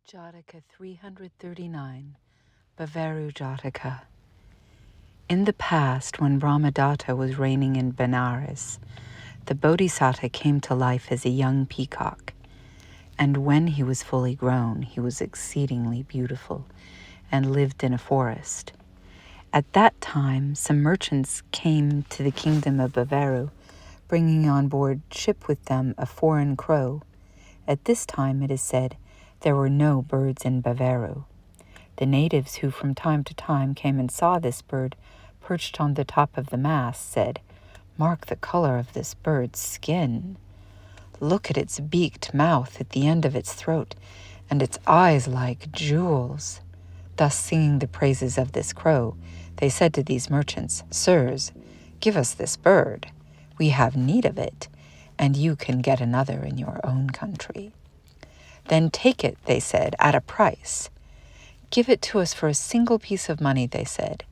Jataka 339, Bavaru Jataka. In the past, when Brahmadatta was reigning in Benares, the Bodhisattva came to life as a young peacock, and when he was fully grown, he was exceedingly beautiful and lived in a forest. At that time, some merchants came to the kingdom of Bavaru, bringing on board ship with them a foreign crow. At this time, it is said, there were no birds in Bavaru. The natives who from time to time came and saw this bird perched on the top of the mast said, "Mark the color of this bird's skin. Look at its beaked mouth at the end of its throat, and its eyes like jewels." Thus singing the praises of this crow, they said to these merchants, "Sirs, give us this bird. We have need of it, and you can get another in your own country." "Then take it," they said, "at a price." "Give it to us for a single piece of money," they said.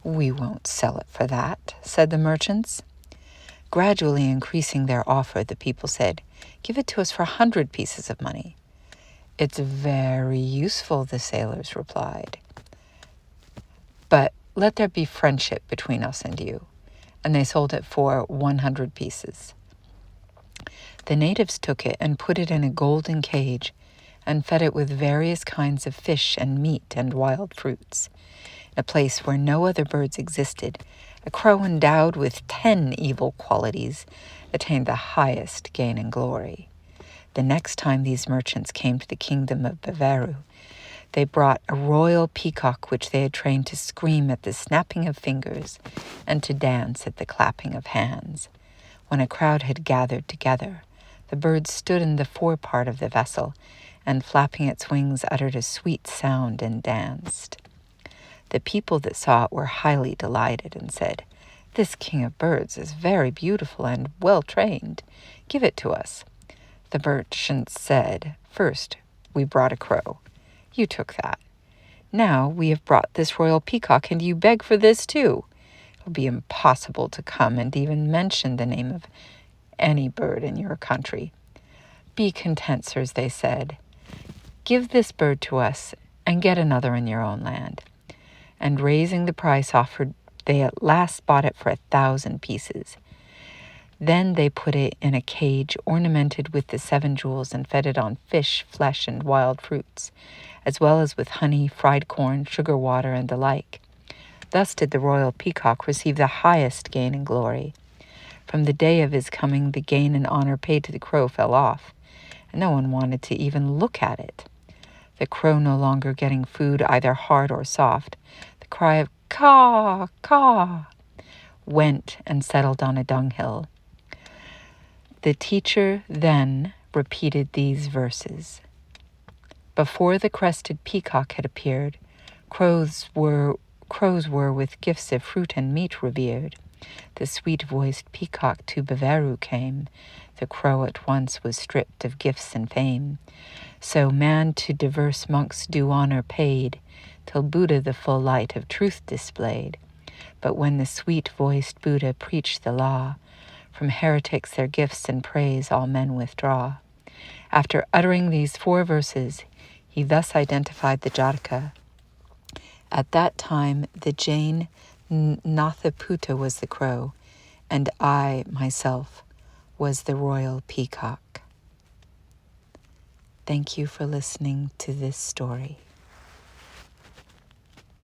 "We won't sell it for that," said the merchants. Gradually increasing their offer, the people said, "Give it to us for 100 pieces of money." "It's very useful," the sailors replied. "But let there be friendship between us and you." And they sold it for 100 pieces. The natives took it and put it in a golden cage and fed it with various kinds of fish and meat and wild fruits. In a place where no other birds existed, a crow endowed with 10 evil qualities attained the highest gain and glory. The next time these merchants came to the kingdom of Bavaru, they brought a royal peacock which they had trained to scream at the snapping of fingers and to dance at the clapping of hands. When a crowd had gathered together, the bird stood in the forepart of the vessel and, flapping its wings, uttered a sweet sound and danced. The people that saw it were highly delighted and said, "This king of birds is very beautiful and well trained. Give it to us." The merchants said, "First, we brought a crow. You took that. Now we have brought this royal peacock, and you beg for this too. It will be impossible to come and even mention the name of any bird in your country. Be content, sirs," they said. "Give this bird to us and get another in your own land." And raising the price offered, they at last bought it for 1,000 pieces. Then they put it in a cage ornamented with the 7 jewels and fed it on fish, flesh, and wild fruits, as well as with honey, fried corn, sugar water, and the like. Thus did the royal peacock receive the highest gain and glory. From the day of his coming, the gain and honor paid to the crow fell off, and no one wanted to even look at it. The crow no longer getting food either hard or soft, the cry of "caw, caw" went and settled on a dunghill. The teacher then repeated these verses. Before the crested peacock had appeared, crows were with gifts of fruit and meat revered. The sweet-voiced peacock to Bavaru came. The crow at once was stripped of gifts and fame. So man to diverse monks due honor paid, till Buddha the full light of truth displayed. But when the sweet-voiced Buddha preached the law, from heretics their gifts and praise all men withdraw. After uttering these 4 verses, he thus identified the Jataka. At that time, the Jain Nathaputta was the crow, and I, myself, was the royal peacock. Thank you for listening to this story.